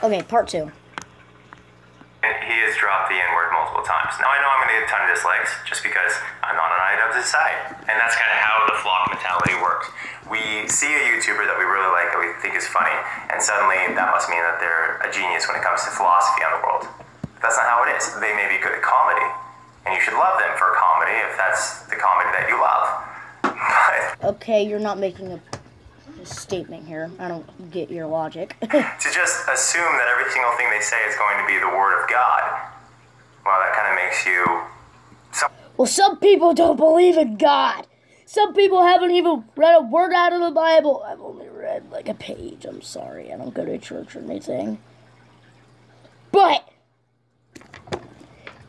Okay, part 2. He has dropped the N-word multiple times. Now, I know I'm going to get a ton of dislikes just because I'm not on IW's side. And that's kind of how the flock mentality works. We see a YouTuber that we really like, that we think is funny, and suddenly that must mean that they're a genius when it comes to philosophy on the world. But that's not how it is. They may be good at comedy, and you should love them for comedy if that's the comedy that you love. But okay, you're not making a statement here. I don't get your logic. to just assume that every single thing they say is going to be the word of God, well, that kind of makes you... Well, some people don't believe in God. Some people haven't even read a word out of the Bible. I've only read like a page. I'm sorry. I don't go to church or anything. But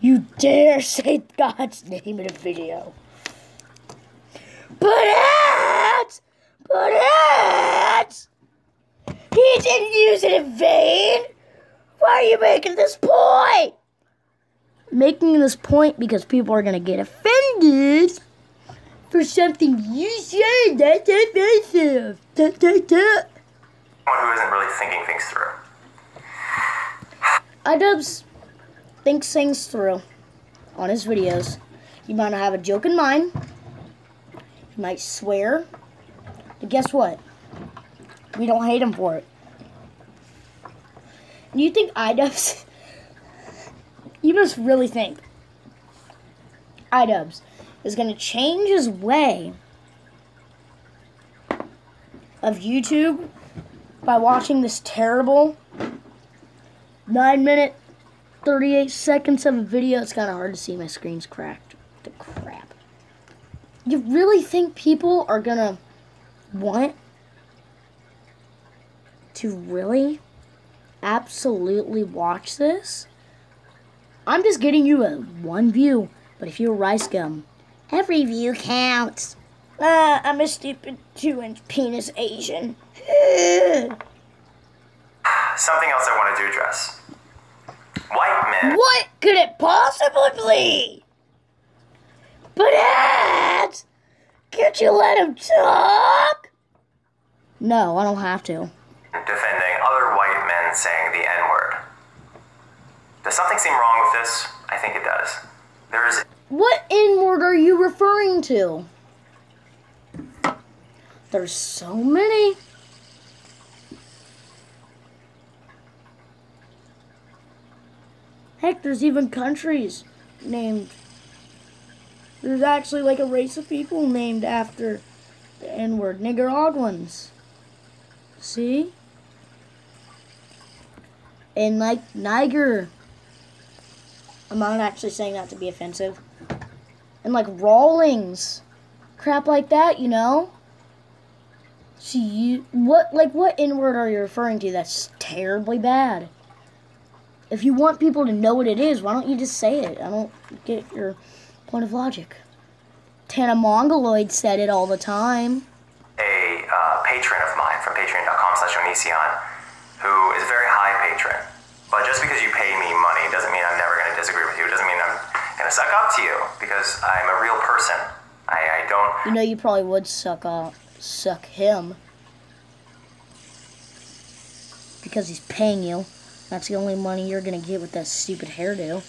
you dare say God's name in a video. But he didn't use it in vain. Why are you making this point? Making this point because people are going to get offended for something you said that's offensive. Someone who isn't really thinking things through. iDubbbz thinks things through on his videos. He might not have a joke in mind. He might swear. But guess what? We don't hate him for it. And you think iDubbbz... You must really think iDubbbz is going to change his way of YouTube by watching this terrible 9-minute, 38 seconds of a video. It's kind of hard to see. My screen's cracked. The crap. You really think people are going to want to really absolutely watch this? I'm just getting you a 1 view, but if you're Rice Gum, every view counts. I'm a stupid 2-inch penis Asian. Something else I wanted to address. White men... What could it possibly be? But Ed, can't you let him talk? No, I don't have to. Defending other white men saying the N-word. Does something seem wrong with this? I think it does. There is... What N-word are you referring to? There's so many. Heck, there's even countries named... There's actually like a race of people named after the N-word. Nicaraguans. See? And like Niger. I'm not actually saying that to be offensive. And like Rawlings. Crap like that, you know? See, what N-word are you referring to that's terribly bad? If you want people to know what it is, why don't you just say it? I don't get your point of logic. Tana Mongoloid said it all the time. A patron of mine from patreon.com/Onision, who is a very high patron. But just because you pay me money doesn't mean I'm never going to disagree with you. It doesn't mean I'm going to suck up to you, because I'm a real person. I don't... You know, you probably would suck him. Because he's paying you. That's the only money you're going to get with that stupid hairdo.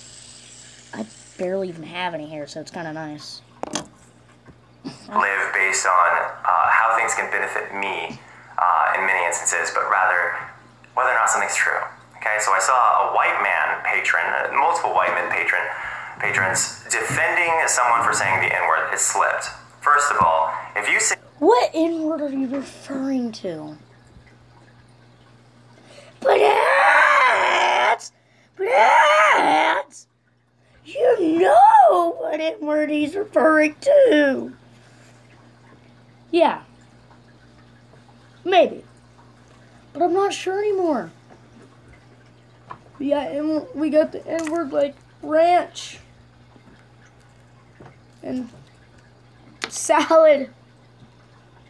I barely even have any hair, so it's kind of nice. Live based on how things can benefit me in many instances, but rather whether or not something's true. Okay, so I saw a white man patron, multiple white men patrons defending someone for saying the N-word. It slipped. First of all, if you say... What N-word are you referring to? But you know what N-word he's referring to. Yeah. Maybe. But I'm not sure anymore. Yeah, we got the N-word like ranch. And salad.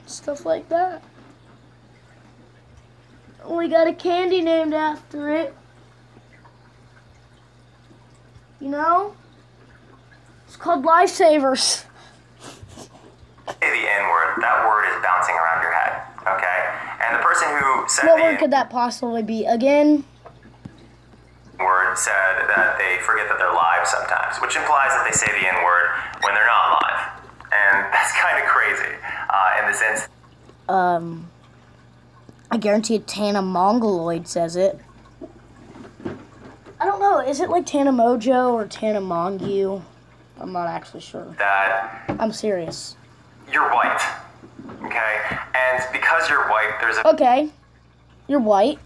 Stuff like that. We got a candy named after it. You know? It's called Lifesavers. The N-word, that word is bouncing around your head, okay? And the person who said What word could that possibly be? Again? word said that they forget that they're live sometimes, which implies that they say the N-word when they're not live. And that's kind of crazy in the sense. I guarantee a Tana Mongoloid says it. I don't know, is it like Tana Mojo or Tana Mongu? I'm not actually sure. That I'm serious. You're white, okay? And because you're white, there's a... Okay, you're white.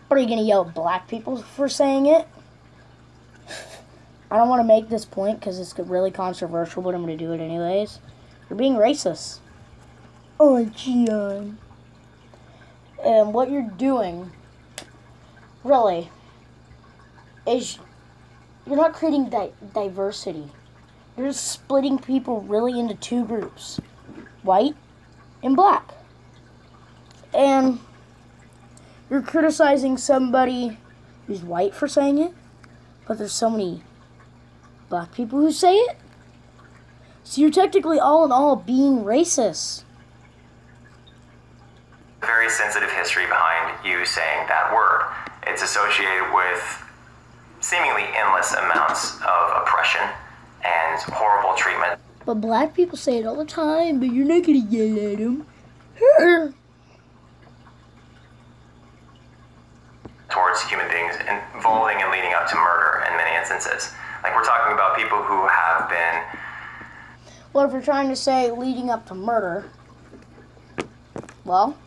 What, are you gonna yell at black people for saying it? I don't want to make this point because it's really controversial, but I'm gonna do it anyways. You're being racist. Oh, Gian. And what you're doing, really, is you're not creating diversity. You're just splitting people really into two groups, white and black. And you're criticizing somebody who's white for saying it, but there's so many black people who say it. So you're technically all in all being racist. Very sensitive history behind you saying that word. It's associated with seemingly endless amounts of oppression and horrible treatment. But black people say it all the time, but you're not gonna yell at them. Towards human beings, involving and leading up to murder in many instances. Like, we're talking about people who have been... Well, if you're trying to say leading up to murder, well,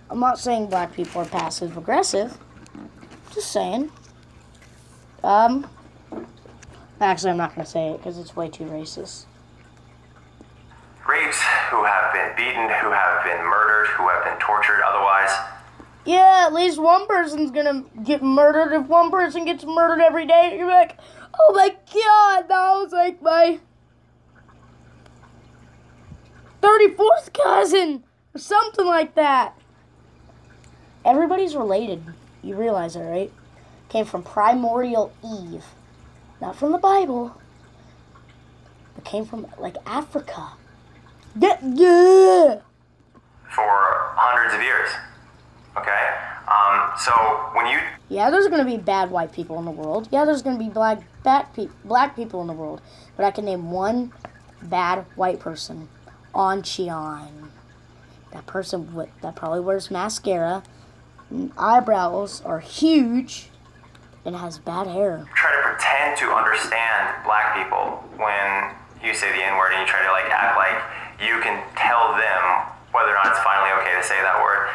I'm not saying black people are passive aggressive. Just saying. Actually, I'm not going to say it because it's way too racist. Rapes, who have been beaten, who have been murdered, who have been tortured otherwise. Yeah, at least one person's going to get murdered. If one person gets murdered every day, you're like, oh my god, that was like my 34th cousin or something like that. Everybody's related. You realize that, right? Came from primordial Eve. Not from the Bible. But came from, like, Africa. Yeah. For hundreds of years. Okay? So when you... Yeah, there's going to be bad white people in the world. Yeah, there's going to be black people in the world. But I can name one bad white person. Onchion. That person that probably wears mascara. Eyebrows are huge. And has bad hair. Try to pretend to understand black people when you say the N-word and you try to like act like you can tell them whether or not it's finally okay to say that word.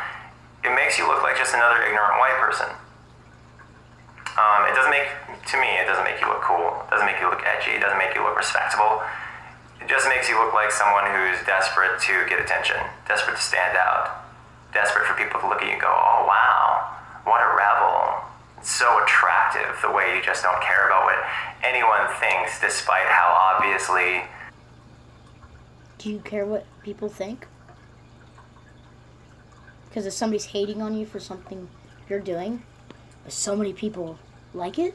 It makes you look like just another ignorant white person. It doesn't make you look cool. It doesn't make you look edgy. It doesn't make you look respectable. It just makes you look like someone who's desperate to get attention, desperate to stand out, desperate for people to look at you and go, oh wow, what a rebel. It's so attractive the way you just don't care about what anyone thinks, despite how obviously... Do you care what people think? Because if somebody's hating on you for something you're doing, but so many people like it,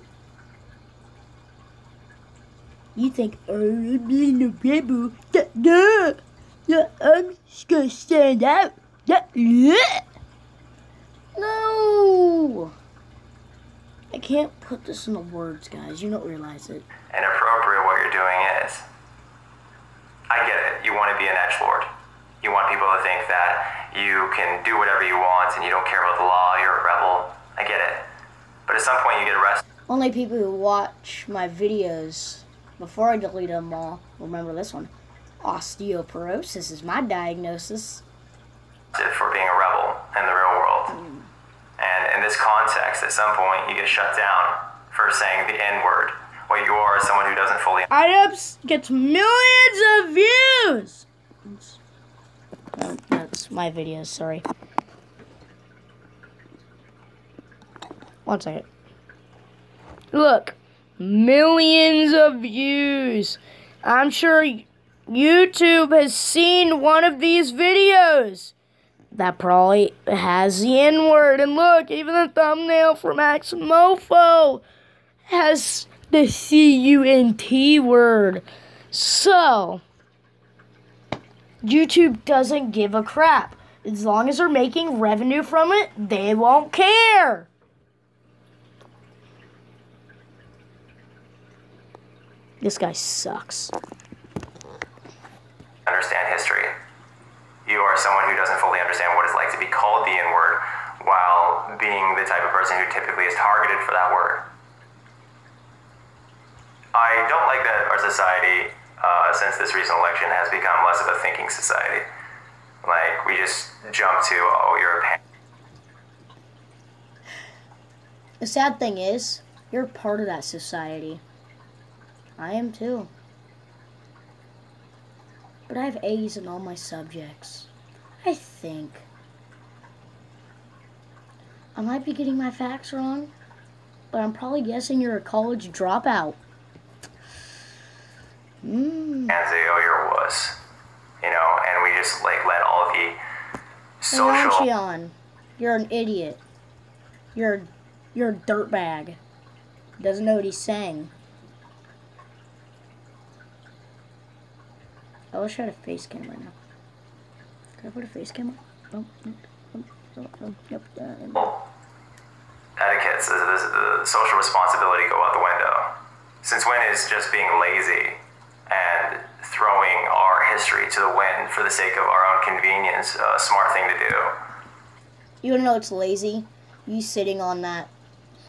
you think, oh, I'm being the people, I'm just gonna stand out. No! I can't put this into words, guys. You don't realize it. Inappropriate what you're doing is. I get it. You want to be an edgelord. You want people to think that you can do whatever you want and you don't care about the law, you're a rebel. I get it. But at some point you get arrested. Only people who watch my videos before I delete them all remember this one. Osteoporosis is my diagnosis. For being a rebel in the real world. And in this context, at some point, you get shut down for saying the N-word. What you are is someone who doesn't fully... IDUPS gets millions of views! That's my videos, sorry. One second. Look, millions of views. I'm sure YouTube has seen one of these videos. That probably has the N-word. And look, even the thumbnail for Max Mofo has the C-U-N-T word. So, YouTube doesn't give a crap. As long as they're making revenue from it, they won't care. This guy sucks. Understand history. You are someone who doesn't fully understand what it's like to be called the N-word while being the type of person who typically is targeted for that word. I don't like that our society, since this recent election, has become less of a thinking society. Like, we just jump to, oh, you're a pan. The sad thing is, you're part of that society. I am too. But I have A's in all my subjects. I think. I might be getting my facts wrong, but I'm probably guessing you're a college dropout. And say, oh, you're a wuss. You know, and we just, like, let all of the social... Hey, you're an idiot. You're a dirtbag. Doesn't know what he's saying. Oh, let's try a face cam right now. Can I put a face cam on? Yep. Etiquette says the social responsibility go out the window. Since when is just being lazy and throwing our history to the wind for the sake of our own convenience a smart thing to do? You wanna know it's lazy? You sitting on that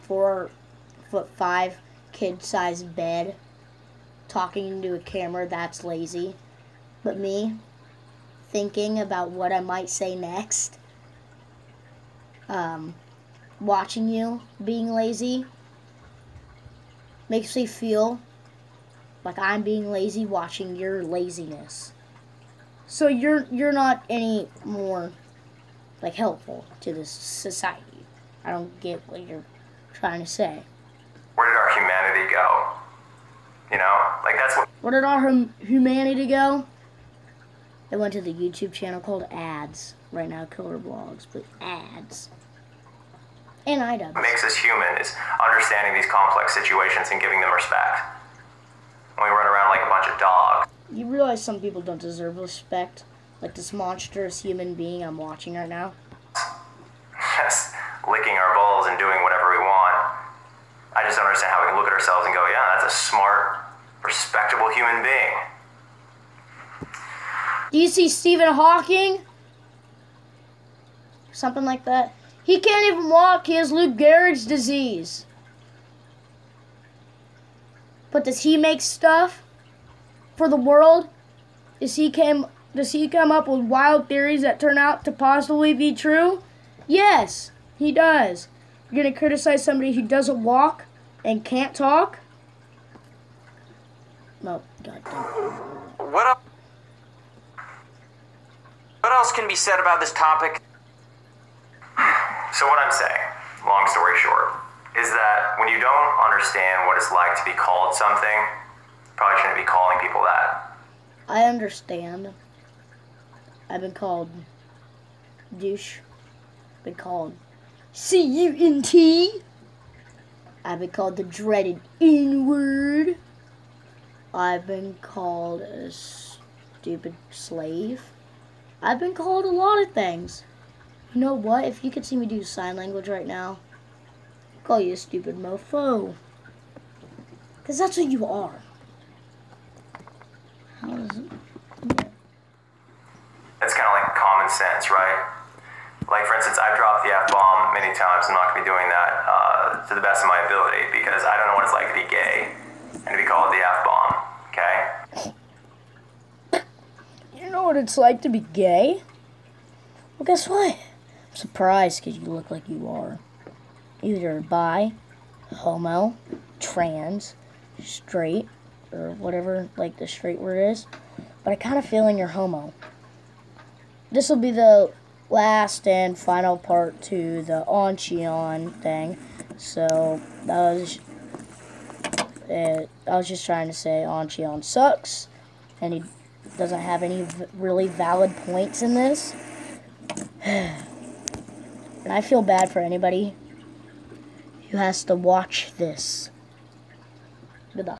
4'5" kid-sized bed, talking into a camera, that's lazy. But me, thinking about what I might say next, watching you being lazy, makes me feel like I'm being lazy watching your laziness. So you're not any more, like, helpful to this society. I don't get what you're trying to say. Where did our humanity go? You know, like, that's what... Where did our humanity go? It went to the YouTube channel called Ads. Right now, Killer Vlogs, but Ads. And IDubbbz. What makes us human is understanding these complex situations and giving them respect. When we run around like a bunch of dogs. You realize some people don't deserve respect? Like this monstrous human being I'm watching right now? Just licking our balls and doing whatever we want. I just don't understand how we can look at ourselves and go, yeah, that's a smart, respectable human being. Do you see Stephen Hawking? Something like that. He can't even walk. He has Lou Gehrig's disease. But does he make stuff for the world? Does he come up with wild theories that turn out to possibly be true? Yes, he does. You're gonna criticize somebody who doesn't walk and can't talk? No, goddamn. What else can be said about this topic? So what I'm saying, long story short, is that when you don't understand what it's like to be called something, you probably shouldn't be calling people that. I understand. I've been called douche. Been called C-U-N-T. I've been called the dreaded N-word. I've been called a stupid slave. I've been called a lot of things. You know what? If you could see me do sign language right now, I'd call you a stupid mofo. Because that's what you are. How does it... Yeah. It's kind of like common sense, right? Like, for instance, I've dropped the F-bomb many times. I'm not going to be doing that to the best of my ability because I don't know what it's like to be gay and to be called the F-bomb, okay? You know what it's like to be gay? Well, guess what? I'm surprised because you look like you are. Either bi, homo, trans, straight, or whatever, like the straight word is. But I kind of feel you're homo. This will be the last and final part to the on-cheon thing. So, I was just trying to say on-cheon sucks. And he doesn't have any really valid points in this. And I feel bad for anybody who has to watch this. Good luck.